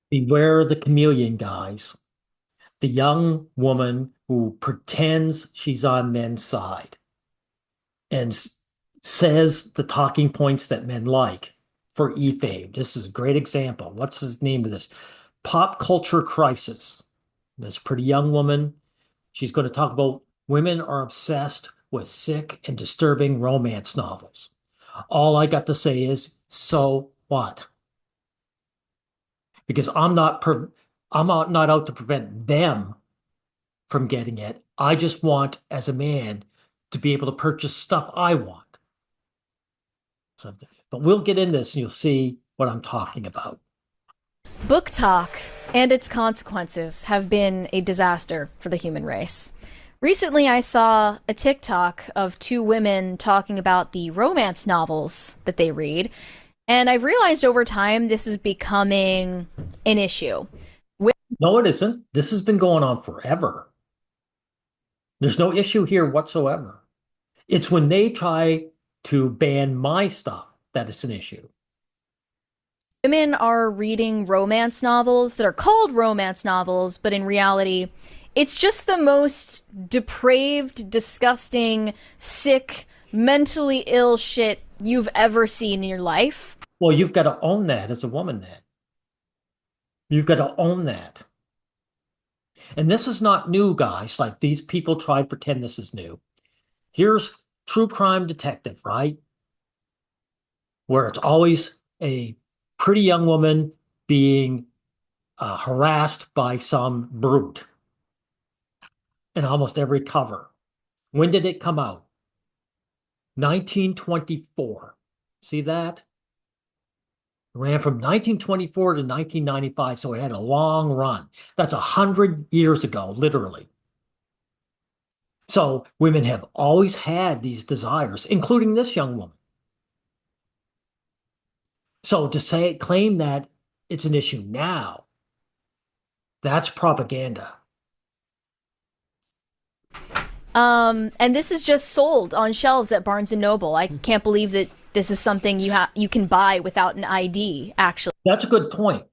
Beware the chameleon, guys. The young woman who pretends she's on men's side and says the talking points that men like for e-fame. This is a great example. What's the name of this? Pop culture crisis. This pretty young woman, she's going to talk about women are obsessed with sick and disturbing romance novels. All I got to say is, so what? Because I'm not out to prevent them from getting it. I just want, as a man, to be able to purchase stuff I want. So, but we'll get in this and you'll see what I'm talking about. Book talk and its consequences have been a disaster for the human race. Recently, I saw a TikTok of two women talking about the romance novels that they read, and I've realized over time this is becoming an issue. No, it isn't. This has been going on forever. There's no issue here whatsoever. It's when they try to ban my stuff that it's an issue. Women are reading romance novels that are called romance novels, but in reality, it's just the most depraved, disgusting, sick, mentally ill shit you've ever seen in your life. Well, you've got to own that as a woman then. You've got to own that. And this is not new, guys. Like these people try to pretend this is new. Here's True Crime Detective, right? Where it's always a pretty young woman being harassed by some brute in almost every cover. When did it come out? 1924. See that? It ran from 1924 to 1995, so it had a long run. That's 100 years ago, literally. So women have always had these desires, including this young woman. So to claim that it's an issue now, that's propaganda. And this is just sold on shelves at Barnes and Noble. I can't believe that this is something you can buy without an ID, actually. That's a good point.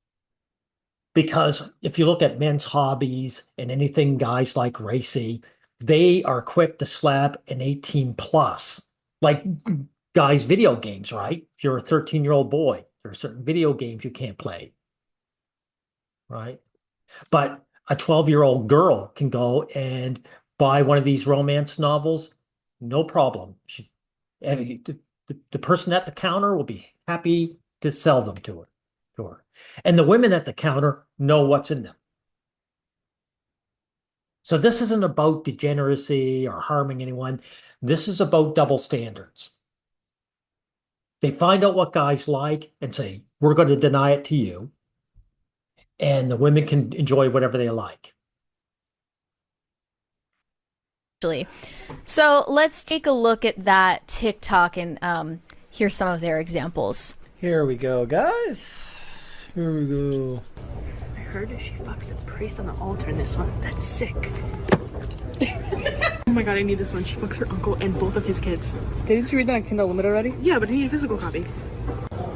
Because if you look at men's hobbies and anything guys like racy, they are quick to slap an 18 plus. Like guys' video games, right? If you're a 13-year-old boy, there are certain video games you can't play, right? But a 12-year-old girl can go and buy one of these romance novels, no problem. The person at the counter will be happy to sell them to her. And the women at the counter know what's in them. So this isn't about degeneracy or harming anyone. This is about double standards. They find out what guys like and say, we're going to deny it to you. And the women can enjoy whatever they like. So let's take a look at that TikTok and hear some of their examples. Here we go, guys. Here we go. I heard she fucks the priest on the altar in this one. That's sick. Oh my god, I need this one. She fucks her uncle and both of his kids. Didn't you read that on Kindle Unlimited already? Yeah, but I need a physical copy.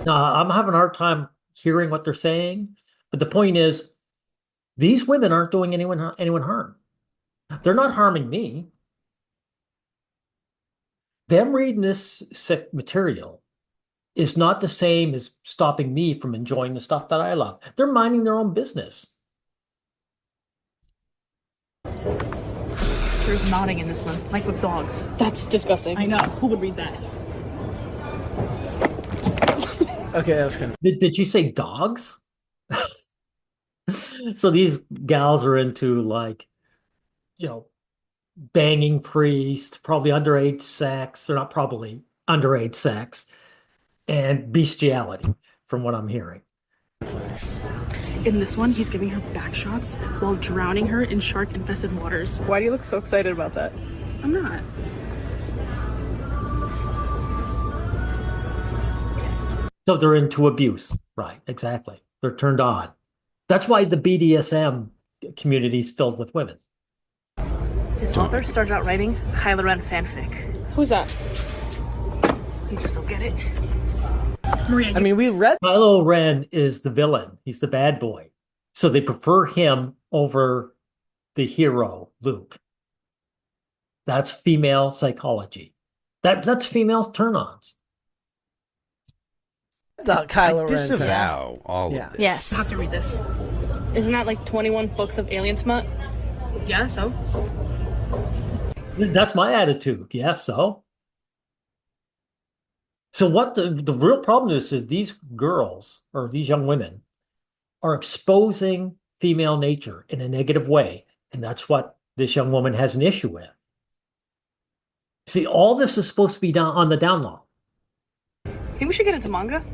I'm having a hard time hearing what they're saying. But the point is, these women aren't doing anyone harm. They're not harming me. Them reading this sick material is not the same as stopping me from enjoying the stuff that I love. They're minding their own business. There's nodding in this one, like with dogs. That's disgusting. I know. Who would read that? Okay, that was kind of. Did you say dogs? So these gals are into like, banging priest, probably underage sex, or not probably underage sex, and bestiality, from what I'm hearing. In this one, he's giving her back shots while drowning her in shark-infested waters. Why do you look so excited about that? I'm not. So they're into abuse. Right, exactly. They're turned on. That's why the BDSM community is filled with women. This author started out writing Kylo Ren fanfic. Who's that? You just don't get it. Maria, I mean, we read. Kylo Ren is the villain. He's the bad boy. So they prefer him over the hero, Luke. That's female psychology. That's female turn-ons. I thought I Kylo Ren. disavow all Yeah. of this. I have Yes. to read this. Isn't that like 21 books of alien smut? Yeah, so? That's my attitude. Yes, so. So what the real problem is these girls or these young women are exposing female nature in a negative way. And that's what this young woman has an issue with. See, all this is supposed to be down on the down low. Think we should get into manga?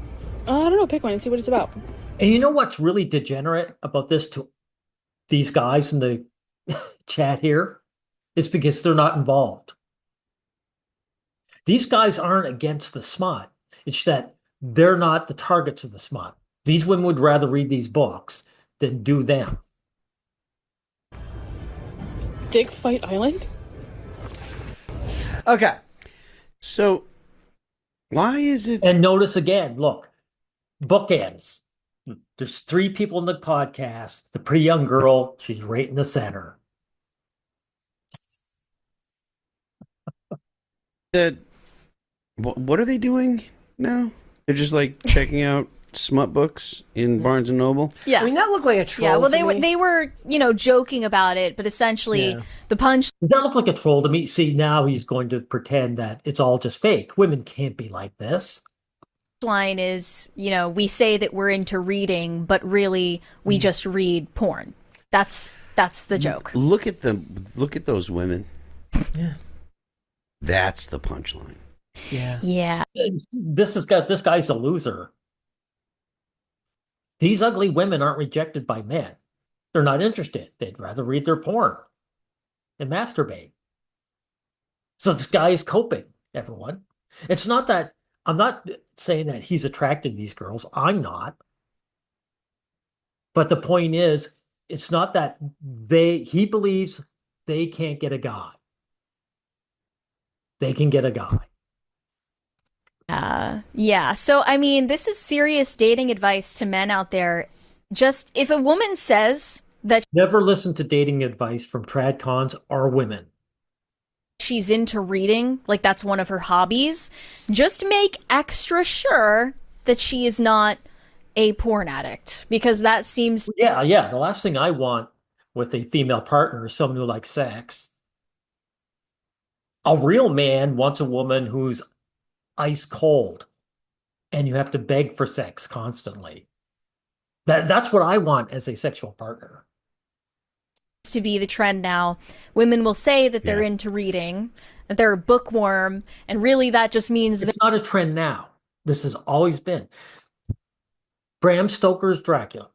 I don't know. Pick one and see what it's about. And you know what's really degenerate about this to these guys in the chat here? Is because they're not involved. These guys aren't against the smut. It's that they're not the targets of the smut. These women would rather read these books than do them. Dig Fight Island? Okay. So, why is it? And notice again, look, bookends. There's 3 people in the podcast. The pretty young girl, she's right in the center. That what are they doing now? They're just like checking out smut books in Barnes and Noble. Yeah. I mean, that looked like a troll. Yeah, well, to me. they were joking about it, but essentially Yeah. the punch Does that look like a troll to me? See, now he's going to pretend that it's all just fake. Women can't be like this. line is, we say that we're into reading, but really we just read porn. That's the joke. Look at them. Look at those women. Yeah. That's the punchline. Yeah. Yeah. This guy's a loser. These ugly women aren't rejected by men. They're not interested. They'd rather read their porn and masturbate. So this guy is coping, everyone. It's not that I'm not saying that he's attracted to these girls. I'm not. But the point is, it's not that he believes they can't get a guy. They can get a guy. Yeah. So, I mean, this is serious dating advice to men out there. Just if a woman says that Never listen to dating advice from trad cons or women. she's into reading, like that's one of her hobbies, just make extra sure that she is not a porn addict, because that seems Yeah. The last thing I want with a female partner is someone who likes sex. A real man wants a woman who's ice cold, and you have to beg for sex constantly. That's what I want as a sexual partner. to be the trend now. Women will say that they're Yeah. into reading, that they're a bookworm, and really that just means that It's not a trend now. This has always been. Bram Stoker's Dracula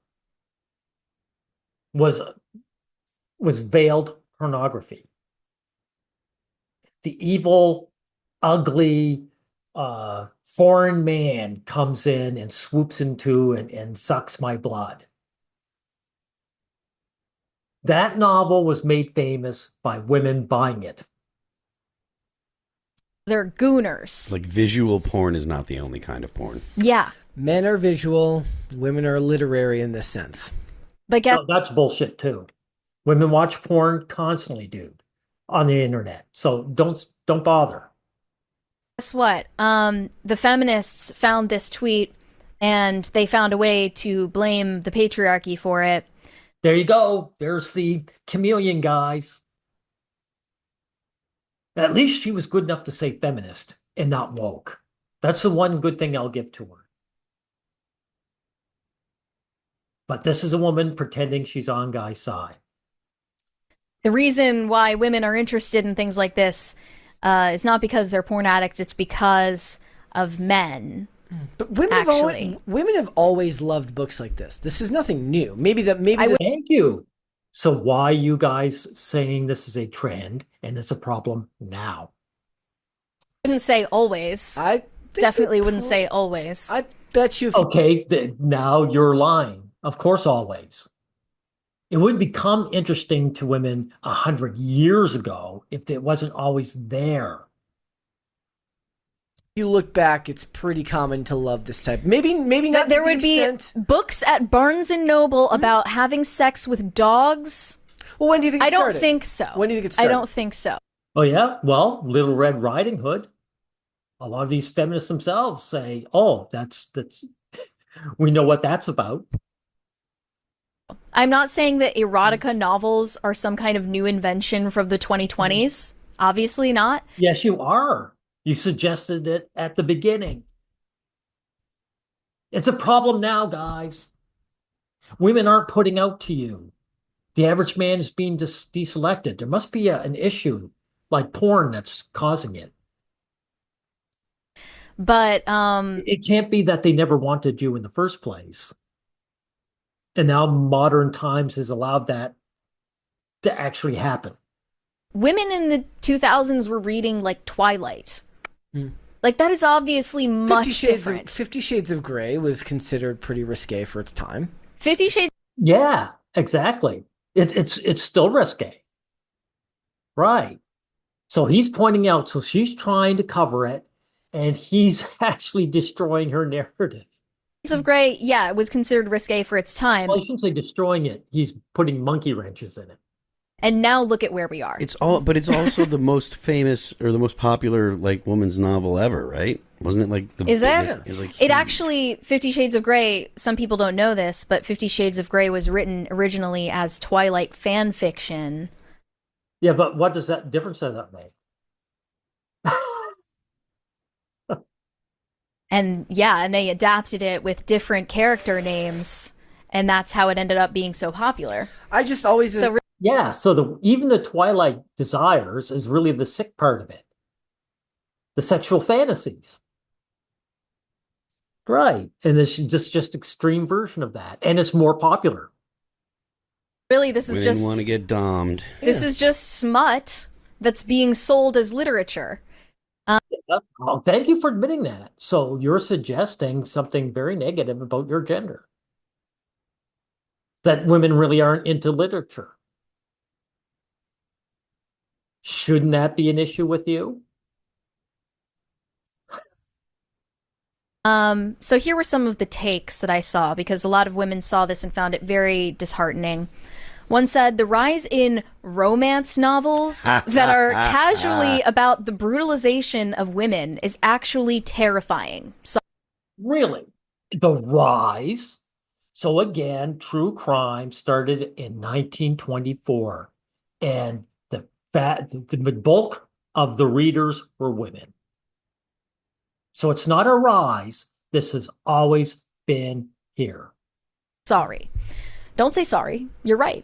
was veiled pornography. The evil, ugly, foreign man comes in and swoops into and sucks my blood. That novel was made famous by women buying it. they're gooners. Like visual porn is not the only kind of porn. Yeah. Men are visual, women are literary in this sense. But guess No, that's bullshit too. Women watch porn constantly, dude, on the internet. So don't bother. what? The feminists found this tweet and they found a way to blame the patriarchy for it. There you go. There's the Chameleon guys. At least she was good enough to say feminist and not woke. That's the one good thing I'll give to her. But this is a woman pretending she's on guy's side. The reason why women are interested in things like this is not because they're porn addicts, it's because of men. But women Actually. have always loved books like this. This is nothing new. Maybe Thank you. So why are you guys saying this is a trend and it's a problem now? Wouldn't say always. I think Definitely wouldn't say always. I bet you. Okay, now you're lying. Of course, always. It would become interesting to women 100 years ago if it wasn't always there. you look back, it's pretty common to love this type. Maybe not. There to the would be extent... books at Barnes and Noble about having sex with dogs. Well, when do you think it I don't started? think so. When do you think it I started? don't think so. Oh yeah, well, Little Red Riding Hood. A lot of these feminists themselves say, "Oh, that's we know what that's about." I'm not saying that erotica novels are some kind of new invention from the 2020s. Obviously not. Yes, you are. You suggested it at the beginning. It's a problem now, guys. Women aren't putting out to you. The average man is being deselected. There must be an issue like porn that's causing it. But It can't be that they never wanted you in the first place. And now modern times has allowed that to actually happen. women in the 2000s were reading like Twilight. Like that is obviously much different. 50 Shades of Grey was considered pretty risque for its time. 50 Shades. Yeah, exactly. It's still risque. Right. So he's pointing out, so she's trying to cover it, and he's actually destroying her narrative. of Grey, yeah, it was considered risque for its time. Well, I shouldn't say destroying it. He's putting monkey wrenches in it. And now look at where we are. It's also the most famous or the most popular like woman's novel ever, right? Wasn't it like the Is it? It was, like, It huge. actually, 50 Shades of Grey, some people don't know this, but 50 Shades of Grey was written originally as Twilight fan fiction. Yeah, but what does that difference does that make? And yeah, and they adapted it with different character names, and that's how it ended up being so popular. I just always So Yeah, so even the Twilight desires is really the sick part of it. The sexual fantasies. Right. And this is just extreme version of that. And it's more popular. really, this is Women just want to get dommed. this is just smut that's being sold as literature. Oh, thank you for admitting that. So you're suggesting something very negative about your gender. That women really aren't into literature. Shouldn't that be an issue with you? So here were some of the takes that I saw because a lot of women saw this and found it very disheartening. One said the rise in romance novels that are casually about the brutalization of women is actually terrifying. So Really? The rise? So again, true crime started in 1924, and the bulk of the readers were women. So it's not a rise. This has always been here. sorry. Don't say sorry. You're right.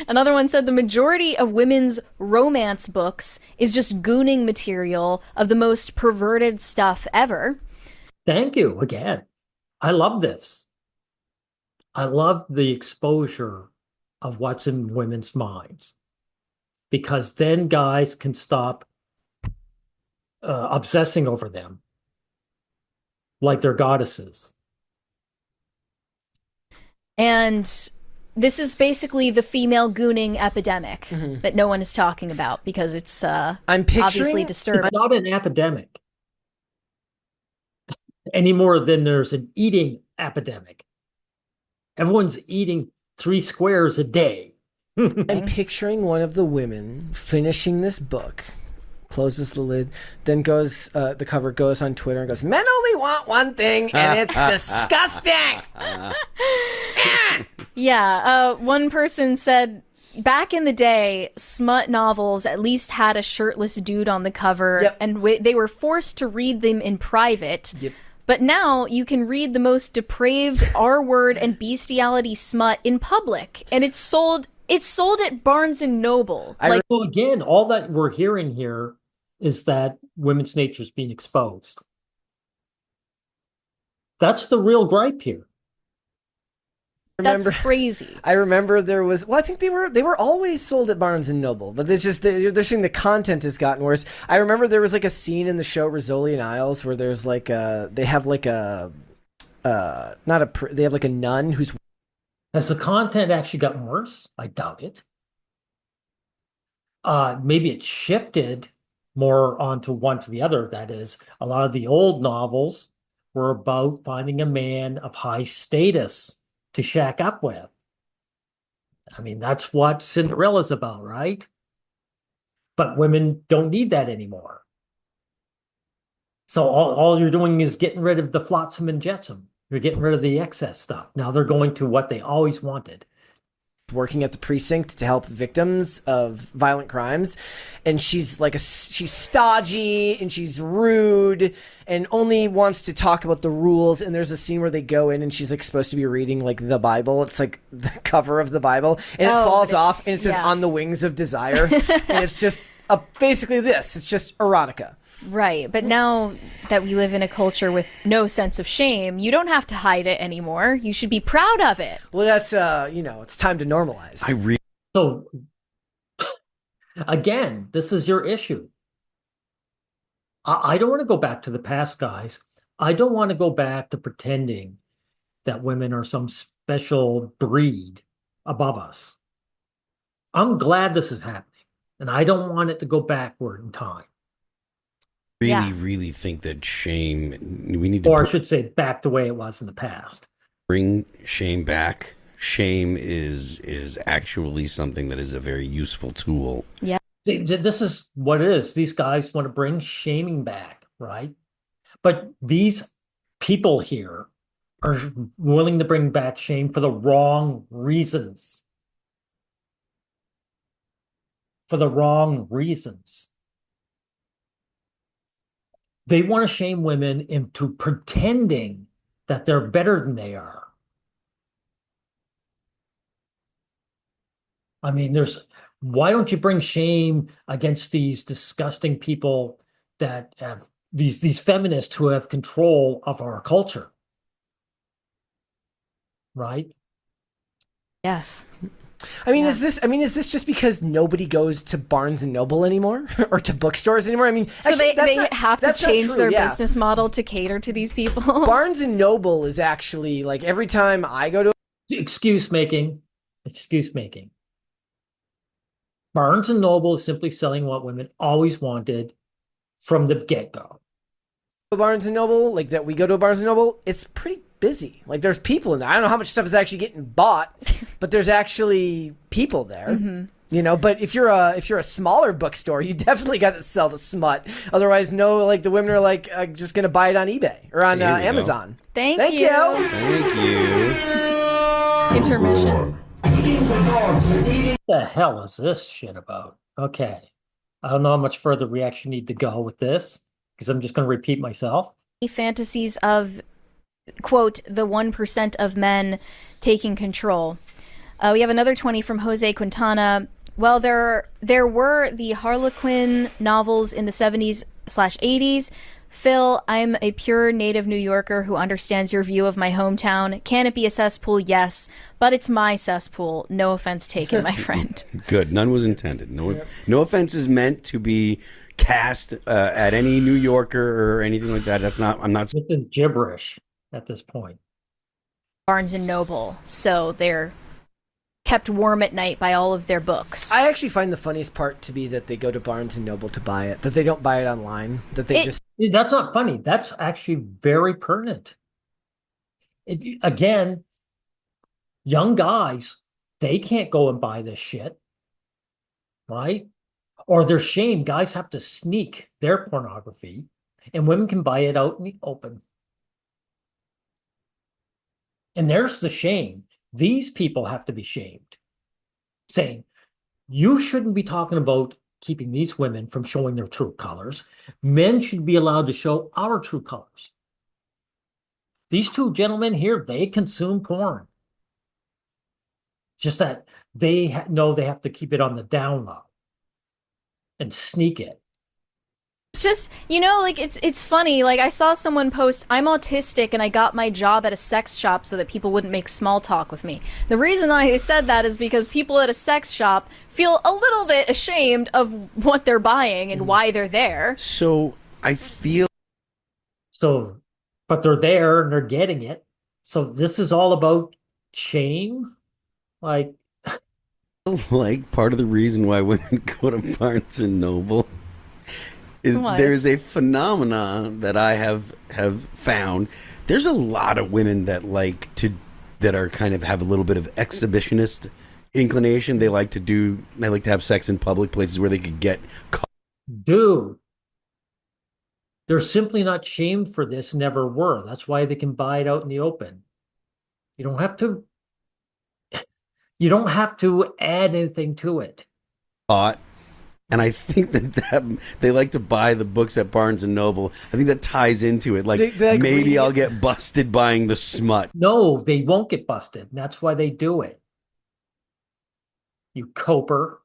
Another one said the majority of women's romance books is just gooning material of the most perverted stuff ever. Thank you again. I love this. I love the exposure of what's in women's minds, because then guys can stop obsessing over them like they're goddesses. And this is basically the female gooning epidemic that no one is talking about because it's I'm obviously picturing disturbing. It's not an epidemic any more than there's an eating epidemic. Everyone's eating 3 squares a day. I'm picturing one of the women finishing this book, closes the lid, then goes the cover goes on Twitter and goes, "Men only want one thing, and it's disgusting." Yeah, one person said back in the day, smut novels at least had a shirtless dude on the cover, Yep. and they were forced to read them in private. Yep. But now you can read the most depraved R-word and bestiality smut in public, and it's sold at Barnes and Noble. So again, all that we're hearing here is that women's nature is being exposed. That's the real gripe here. That's crazy. I remember there was. Well, I think they were always sold at Barnes and Noble, but it's just they're saying the content has gotten worse. I remember there was like a scene in the show Rizzoli and Isles where there's like they have like a they have like a nun who's. Has the content actually gotten worse? I doubt it. Maybe it shifted more onto one to the other. That is, a lot of the old novels were about finding a man of high status to shack up with. I mean, that's what Cinderella's about, right? But women don't need that anymore. So all you're doing is getting rid of the flotsam and jetsam. You're getting rid of the excess stuff. Now they're going to what they always wanted. Working at the precinct to help victims of violent crimes, and she's she's stodgy and she's rude and only wants to talk about the rules. And there's a scene where they go in and she's like supposed to be reading like the Bible. It's like the cover of the Bible, and it falls off and it says "On the Wings of Desire," and it's just basically this. It's just erotica. Right. But now that we live in a culture with no sense of shame, you don't have to hide it anymore. You should be proud of it. Well, that's, it's time to normalize. So, again, this is your issue. I don't want to go back to the past, guys. I don't want to go back to pretending that women are some special breed above us. I'm glad this is happening, and I don't want it to go backward in time. Really think that shame, we need to, or I should say, back the way it was in the past. Bring shame back. Shame is actually something that is a very useful tool. Yeah. This is what it is. These guys want to bring shaming back, right? But these people here are willing to bring back shame for the wrong reasons. For the wrong reasons. They want to shame women into pretending that they're better than they are. I mean, why don't you bring shame against these disgusting people that have these feminists who have control of our culture? Right? Yes. Is this just because nobody goes to Barnes and Noble anymore or to bookstores anymore? I mean, so actually, they have to change their business model to cater to these people. Barnes and Noble is actually like every time I go to excuse making. Barnes and Noble is simply selling what women always wanted from the get-go. Barnes and Noble, like that we go to a Barnes and Noble, it's pretty busy. Like there's people in there. I don't know how much stuff is actually getting bought, but there's actually people there. Mm-hmm. But if you're a smaller bookstore, you definitely got to sell the smut. Otherwise, the women are like just gonna buy it on eBay or on Amazon. Thank you. Intermission. What the hell is this shit about? Okay. I don't know how much further we actually need to go with this because I'm just going to repeat myself. Fantasies of, quote, the 1% of men taking control. We have another 20 from Jose Quintana. Well, there were the Harlequin novels in the 70s/80s. Phil, I'm a pure native New Yorker who understands your view of my hometown. Can it be a cesspool? Yes, but it's my cesspool. No offense taken, my friend. Good. None was intended. No offense is meant to be cast at any New Yorker or anything like that. I'm not. This is gibberish at this point. Barnes and Noble, so they're kept warm at night by all of their books. I actually find the funniest part to be that they go to Barnes and Noble to buy it, that they don't buy it online, that they just... That's not funny. That's actually very pertinent. Again, young guys, they can't go and buy this shit, right? Or they're shamed. Guys have to sneak their pornography, and women can buy it out in the open. And there's the shame. These people have to be shamed, saying, you shouldn't be talking about keeping these women from showing their true colors. Men should be allowed to show our true colors. These two gentlemen here, they consume porn. Just that they know they have to keep it on the down low and sneak it. It's just, it's funny. Like, I saw someone post, I'm autistic and I got my job at a sex shop so that people wouldn't make small talk with me. The reason I said that is because people at a sex shop feel a little bit ashamed of what they're buying and why they're there. So I feel... But they're there and they're getting it. So this is all about shame? Like part of the reason why women go to Barnes and Noble is What? there's a phenomenon that I have found. There's a lot of women that are kind of have a little bit of exhibitionist inclination. They like to have sex in public places where they could get caught. Dude, they're simply not shamed for this, never were. That's why they can buy it out in the open. You don't have to you don't have to add anything to it. And I think that they like to buy the books at Barnes and Noble. I think that ties into it. Maybe I'll get busted buying the smut. No, they won't get busted. That's why they do it. You coper.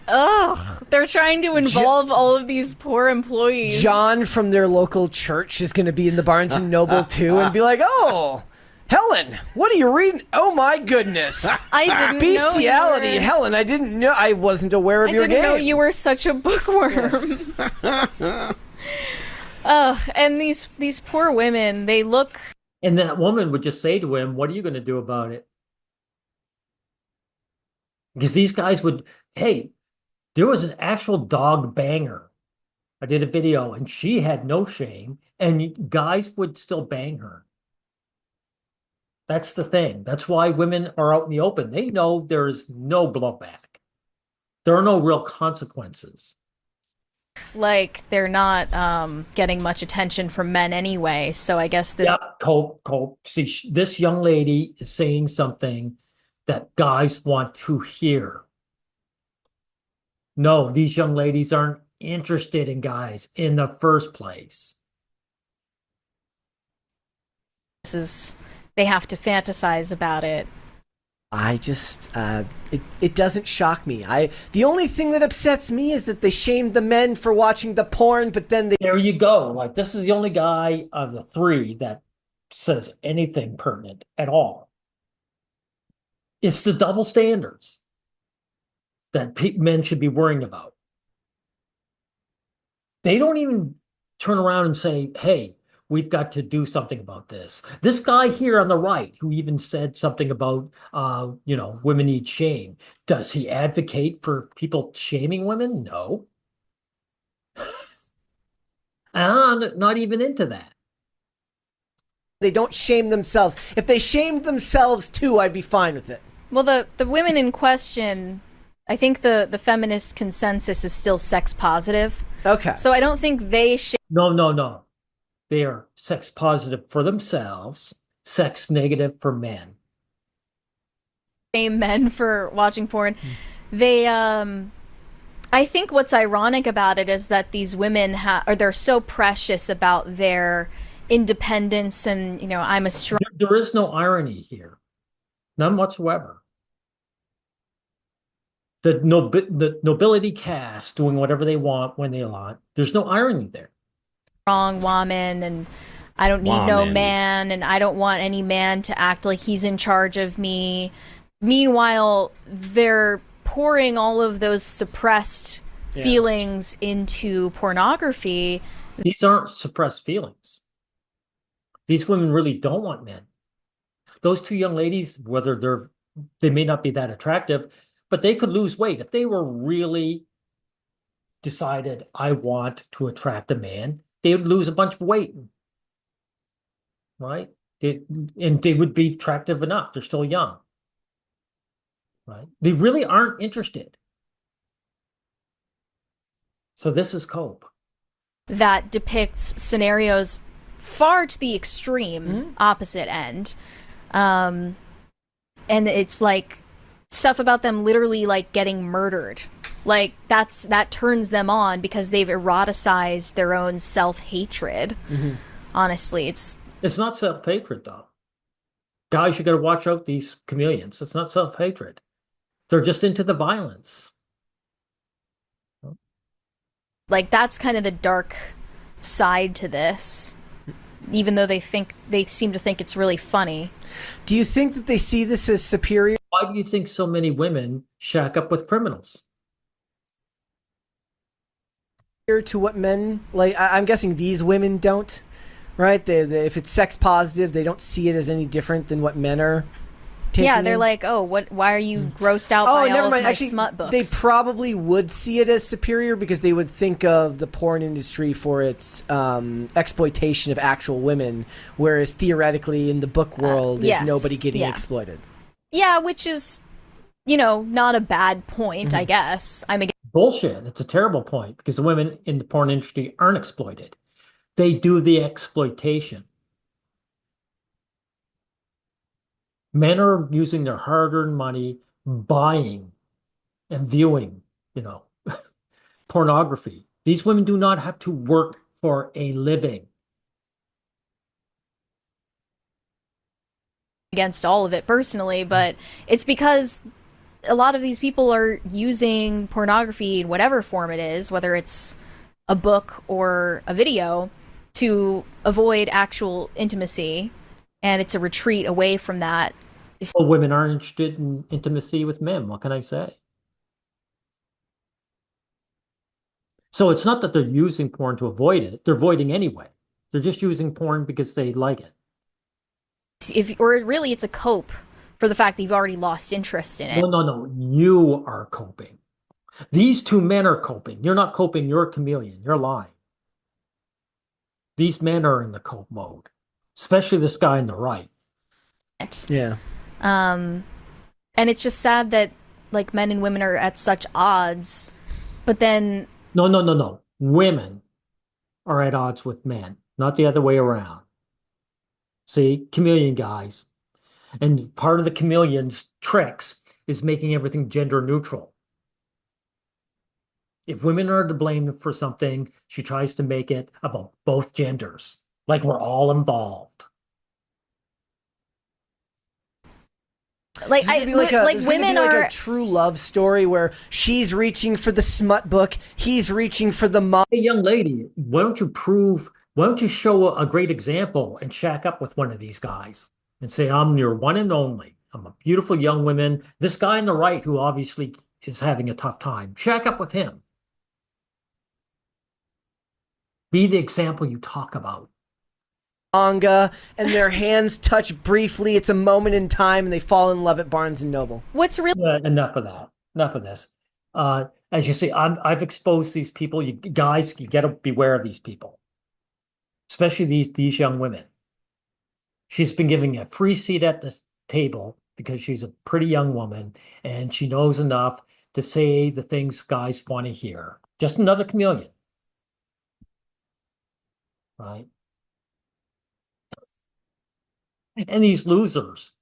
Ugh, they're trying to involve all of these poor employees. John from their local church is going to be in the Barnes and Noble too, and be like, "Oh, Helen, what are you reading? Oh my goodness, I didn't bestiality, know you were, Helen. I didn't know. I wasn't aware of your I didn't game. know you were such a bookworm." Yes. Ugh, and these poor women, they look. And that woman would just say to him, "What are you going to do about it?" Because these guys would, hey, there was an actual dog banger. I did a video and she had no shame, and guys would still bang her. That's the thing. That's why women are out in the open. They know there's no blowback. There are no real consequences. Like they're not getting much attention from men anyway, so I guess this. Yeah, Cope. See, this young lady is saying something that guys want to hear. No, these young ladies aren't interested in guys in the first place. They have to fantasize about it. I just, it doesn't shock me. The only thing that upsets me is that they shamed the men for watching the porn, but then they. There you go. Like, this is the only guy of the three that says anything pertinent at all. It's the double standards that men should be worrying about. They don't even turn around and say, hey, we've got to do something about this. This guy here on the right, who even said something about, women need shame. Does he advocate for people shaming women? No. I'm not even into that. They don't shame themselves. If they shamed themselves too, I'd be fine with it. Well, the women in question, I think the feminist consensus is still sex positive. Okay. So I don't think they No. They are sex positive for themselves, sex negative for men. shame men for watching porn. They, I think what's ironic about it is that these women they're so precious about their independence and, I'm a strong. There is no irony here. None whatsoever. The nobility caste doing whatever they want when they want. There's no irony there. Strong woman, and I don't need no man, and I don't want any man to act like he's in charge of me. Meanwhile, they're pouring all of those suppressed feelings into pornography. These aren't suppressed feelings. These women really don't want men. Those two young ladies, whether they may not be that attractive, but they could lose weight. If they were really decided, I want to attract a man, they would lose a bunch of weight, right? And they would be attractive enough. They're still young, right? They really aren't interested. So this is cope. That depicts scenarios far to the extreme opposite end. And it's like stuff about them literally like getting murdered. Like that turns them on because they've eroticized their own self-hatred. Honestly, it's not self-hatred though. Guys, you got to watch out these chameleons. It's not self-hatred. They're just into the violence. like that's kind of the dark side to this. Even though they seem to think it's really funny. Do you think that they see this as superior? Why do you think so many women shack up with criminals? To what men, like, I'm guessing these women don't, right? If it's sex positive, they don't see it as any different than what men are Yeah, they're in. like, oh, what? Why are you grossed out Oh, by never all of mind. my Actually, smut books? they probably would see it as superior because they would think of the porn industry for its exploitation of actual women, whereas theoretically in the book world is yes, nobody getting yeah. exploited. Yeah, which is, not a bad point, I guess. I'm against Bullshit. It's a terrible point because the women in the porn industry aren't exploited. They do the exploitation. Men are using their hard-earned money buying and viewing, you know, pornography. These women do not have to work for a living. all of it personally, but it's because a lot of these people are using pornography in whatever form it is, whether it's a book or a video, to avoid actual intimacy, and it's a retreat away from that. Well, women aren't interested in intimacy with men. What can I say? So it's not that they're using porn to avoid it. They're avoiding anyway. They're just using porn because they like it. Or really, it's a cope for the fact that you've already lost interest in it. No, no, no. You are coping. These two men are coping. You're not coping. You're a chameleon. You're lying. These men are in the cope mode, especially this guy on the right. Yeah. And it's just sad that like men and women are at such odds, but then No, no, no, no. Women are at odds with men, not the other way around. See, chameleon guys. And part of the chameleon's tricks is making everything gender neutral. If women are to blame for something, she tries to make it about both genders, like we're all involved. like There's gonna be like a, like there's gonna women be like are a true love story where she's reaching for the smut book, he's reaching for the mom. Hey, young lady, why don't you show a great example and shack up with one of these guys and say, I'm your one and only. I'm a beautiful young woman. This guy on the right, who obviously is having a tough time, shack up with him. Be the example you talk about. Manga, and their hands touch briefly. It's a moment in time, and they fall in love at Barnes and Noble. what's really Enough of that. Enough of this. As you see, I've exposed these people. You guys, you got to beware of these people, especially these young women. She's been giving a free seat at the table because she's a pretty young woman and she knows enough to say the things guys want to hear. Just another chameleon, right? And these losers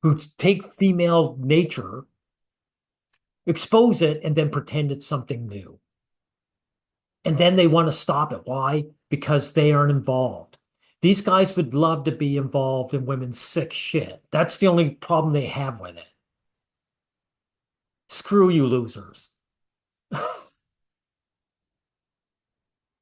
who take female nature, expose it, and then pretend it's something new. And then they want to stop it. Why? Because they aren't involved. These guys would love to be involved in women's sick shit. That's the only problem they have with it. Screw you, losers.